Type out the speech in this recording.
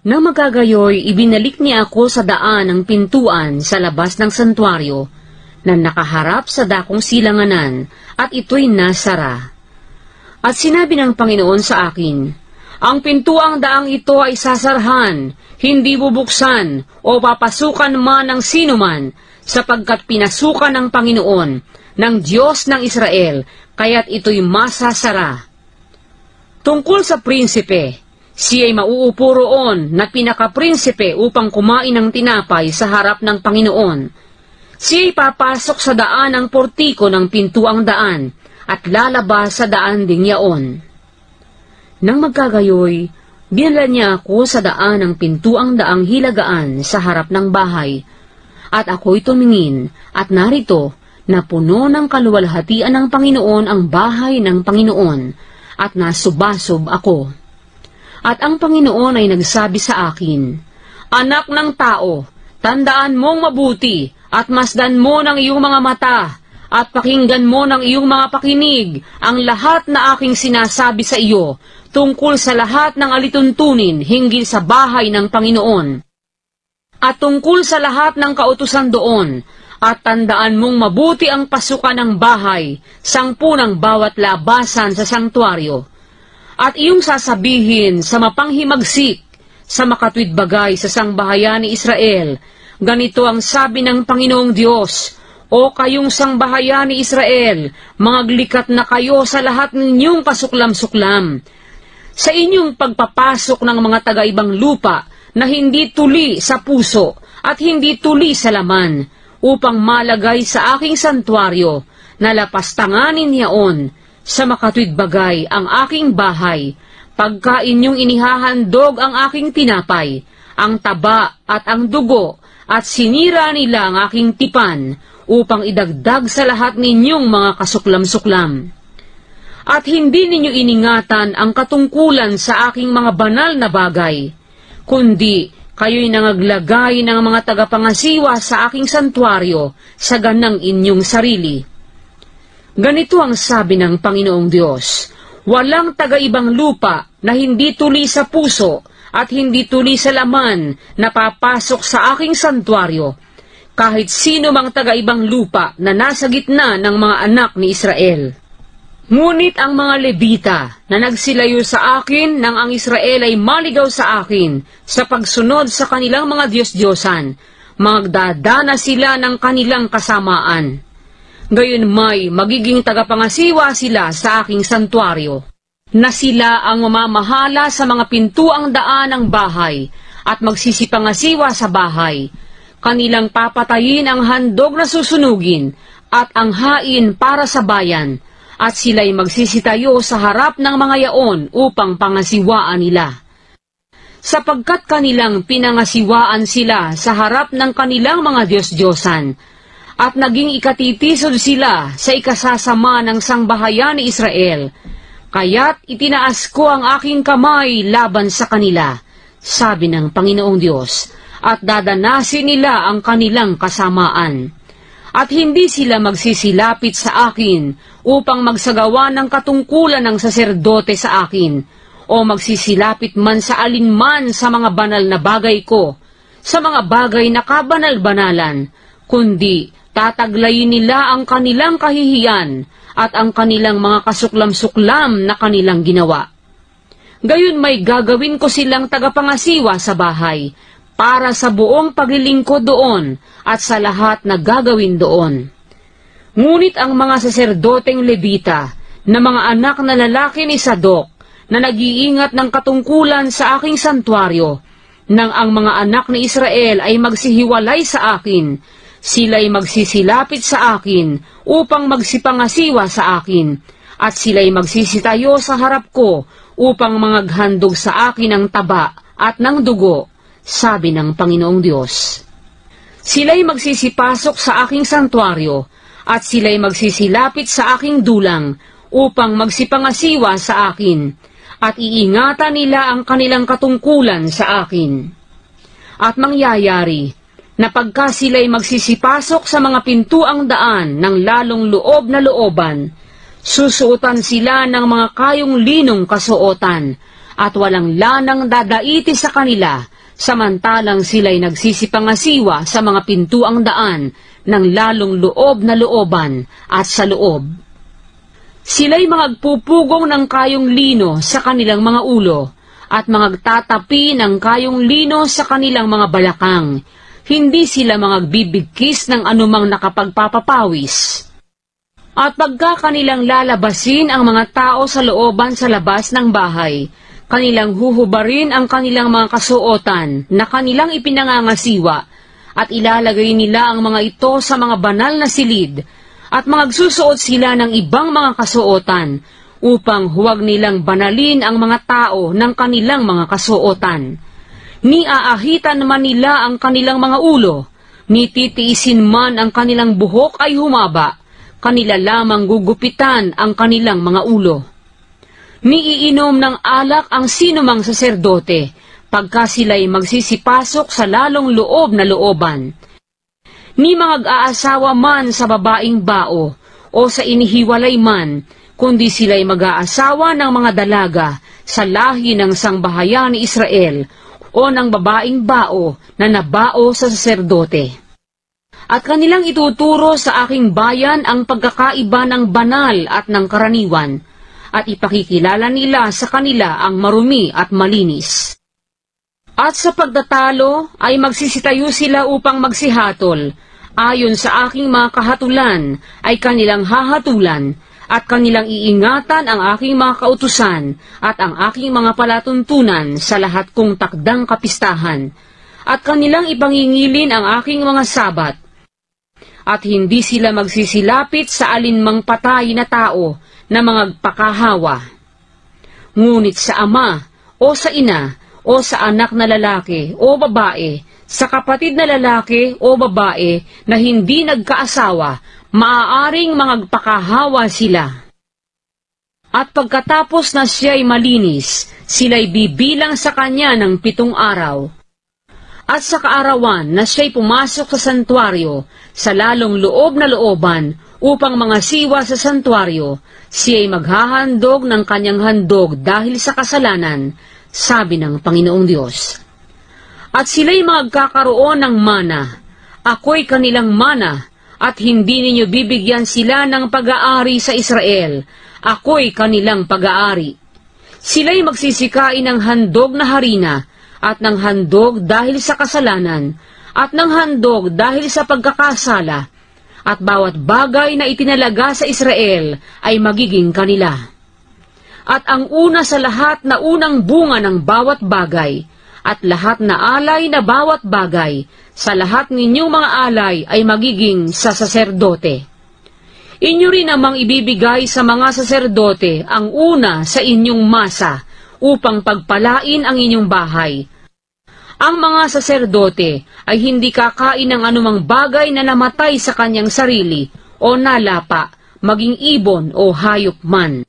Nang magagayoy, ibinalik niya ako sa daan ng pintuan sa labas ng santuario, na nakaharap sa dakong silanganan, at ito'y nasara. At sinabi ng Panginoon sa akin, ang pintuang daang ito ay sasarhan, hindi bubuksan o papasukan man ng sinuman, sapagkat pinasukan ng Panginoon, ng Diyos ng Israel, kaya't ito'y masasara. Tungkol sa prinsipe, siya'y mauupo roon na pinakaprinsipe upang kumain ng tinapay sa harap ng Panginoon. Siya'y papasok sa daan ng portiko ng pintuang daan, at lalabas sa daan ding yaon. Nang magkagayoy, binala niya ako sa daan ng pintuang daang hilagaan sa harap ng bahay, at ako'y tumingin, at narito, na puno ng kaluwalhatian ng Panginoon ang bahay ng Panginoon, at nasubasob ako. At ang Panginoon ay nagsabi sa akin, Anak ng tao, tandaan mong mabuti, at masdan mo ng iyong mga mata, at pakinggan mo ng iyong mga pakinig ang lahat na aking sinasabi sa iyo tungkol sa lahat ng alituntunin hinggil sa bahay ng Panginoon, at tungkol sa lahat ng kautusan doon, at tandaan mong mabuti ang pasukan ng bahay, 10 ng bawat labasan sa sangtuaryo. At iyong sasabihin sa mapanghimagsik, sa makatwid bagay sa sangbahayan ni Israel, ganito ang sabi ng Panginoong Diyos, O kayong sangbahayan ni Israel, mangaglikat na kayo sa lahat ninyong kasuklam-suklam, sa inyong pagpapasok ng mga taga-ibang lupa na hindi tuli sa puso at hindi tuli sa laman, upang malagay sa aking santuaryo, na lapastanganin niyaon sa makatwid bagay ang aking bahay, pagka inyong inihahandog ang aking tinapay, ang taba at ang dugo, at sinira nila ang aking tipan, upang idagdag sa lahat ninyong mga kasuklam-suklam. At hindi ninyo iningatan ang katungkulan sa aking mga banal na bagay, kundi kayo'y nangaglagay ng mga tagapangasiwa sa aking santuaryo sa ganang inyong sarili. Ganito ang sabi ng Panginoong Diyos, walang taga-ibang lupa na hindi tuli sa puso at hindi tuli sa laman na papasok sa aking santuaryo, kahit sino mang taga-ibang lupa na nasa gitna ng mga anak ni Israel. Ngunit ang mga Levita na nagsilayo sa akin nang ang Israel ay maligaw sa akin sa pagsunod sa kanilang mga Diyos-Diyosan, magdadana sila ng kanilang kasamaan. Gayon may magiging tagapangasiwa sila sa aking santuaryo, na sila ang mamamahala sa mga pintuang daan ng bahay at magsisipangasiwa sa bahay. Kanilang papatayin ang handog na susunugin at ang hain para sa bayan, at sila'y magsisitayo sa harap ng mga yaon upang pangasiwaan nila. Sapagkat kanilang pinangasiwaan sila sa harap ng kanilang mga Diyos-Diyosan, at naging ikatitisod sila sa ikasasama ng sangbahayan ni Israel, kaya't itinaas ko ang aking kamay laban sa kanila, sabi ng Panginoong Diyos, at dadanasin nila ang kanilang kasamaan. At hindi sila magsisilapit sa akin upang magsagawa ng katungkulan ng saserdote sa akin, o magsisilapit man sa alinman sa mga banal na bagay ko, sa mga bagay na kabanal-banalan, kundi tataglayin nila ang kanilang kahihiyan at ang kanilang mga kasuklam-suklam na kanilang ginawa. Gayon may gagawin ko silang tagapangasiwa sa bahay, para sa buong paglilingkod doon at sa lahat na gagawin doon. Ngunit ang mga saserdoteng Levita, na mga anak na lalaki ni Sadok, na nag-iingat ng katungkulan sa aking santuaryo, nang ang mga anak ni Israel ay magsihiwalay sa akin, sila'y magsisilapit sa akin upang magsipangasiwa sa akin, at sila'y magsisitayo sa harap ko upang mangaghandog sa akin ng taba at ng dugo, sabi ng Panginoong Diyos. Sila'y magsisipasok sa aking santuaryo, at sila'y magsisilapit sa aking dulang, upang magsipangasiwa sa akin, at iingatan nila ang kanilang katungkulan sa akin. At mangyayari, na pagka sila'y magsisipasok sa mga pintuang daan ng lalong loob na looban, susuotan sila ng mga kayong linong kasuotan, at walang lanang dadaiti sa kanila, samantalang sila'y nagsisipangasiwa sa mga pintuang daan ng lalong loob na looban at sa loob. Sila'y magpupugong ng kayong lino sa kanilang mga ulo at magtatapi ng kayong lino sa kanilang mga balakang. Hindi sila magbibigkis ng anumang nakapagpapapawis. At pagka kanilang lalabasin ang mga tao sa looban sa labas ng bahay, kanilang huhubarin ang kanilang mga kasuotan na kanilang ipinangangasiwa at ilalagay nila ang mga ito sa mga banal na silid at magsusuot sila ng ibang mga kasuotan upang huwag nilang banalin ang mga tao ng kanilang mga kasuotan. Ni aahitan man nila ang kanilang mga ulo, ni titiisin man ang kanilang buhok ay humaba, kanila lamang gugupitan ang kanilang mga ulo. Ni iinom ng alak ang sinumang saserdote, pagka sila'y magsisipasok sa lalong loob na looban. Ni mag-aasawa man sa babaing bao, o sa inihiwalay man, kundi sila'y mag-aasawa ng mga dalaga sa lahi ng sangbahayan ni Israel, o ng babaing bao na nabao sa saserdote. At kanilang ituturo sa aking bayan ang pagkakaiba ng banal at ng karaniwan, at ipakikilala nila sa kanila ang marumi at malinis. At sa pagtatalo ay magsisitayo sila upang magsihatol, ayon sa aking mga kahatulan ay kanilang hahatulan, at kanilang iingatan ang aking mga kautusan at ang aking mga palatuntunan sa lahat kong takdang kapistahan, at kanilang ipangingilin ang aking mga sabat, at hindi sila magsisilapit sa alinmang patay na tao na magpakahawa. Ngunit sa ama, o sa ina, o sa anak na lalaki o babae, sa kapatid na lalaki o babae na hindi nagkaasawa, maaaring magpakahawa sila. At pagkatapos na siya'y malinis, sila'y bibilang sa kanya ng 7 araw. At sa kaarawan na siya'y pumasok sa santuaryo, sa lalong loob na looban, upang mga siwa sa santuaryo, siya'y maghahandog ng kanyang handog dahil sa kasalanan, sabi ng Panginoong Diyos. At sila'y magkakaroon ng mana, ako'y kanilang mana, at hindi ninyo bibigyan sila ng pag-aari sa Israel, ako'y kanilang pag-aari. Sila'y magsisikain ng handog na harina, at ng handog dahil sa kasalanan, at ng handog dahil sa pagkakasala, at bawat bagay na itinalaga sa Israel ay magiging kanila. At ang una sa lahat na unang bunga ng bawat bagay, at lahat na alay na bawat bagay, sa lahat ninyong mga alay ay magiging sa saserdote. Inyo rin namang ibibigay sa mga saserdote ang una sa inyong masa, upang pagpalain ang inyong bahay. Ang mga saserdote ay hindi kakain ng anumang bagay na namatay sa kanyang sarili, o nalapa, maging ibon o hayop man.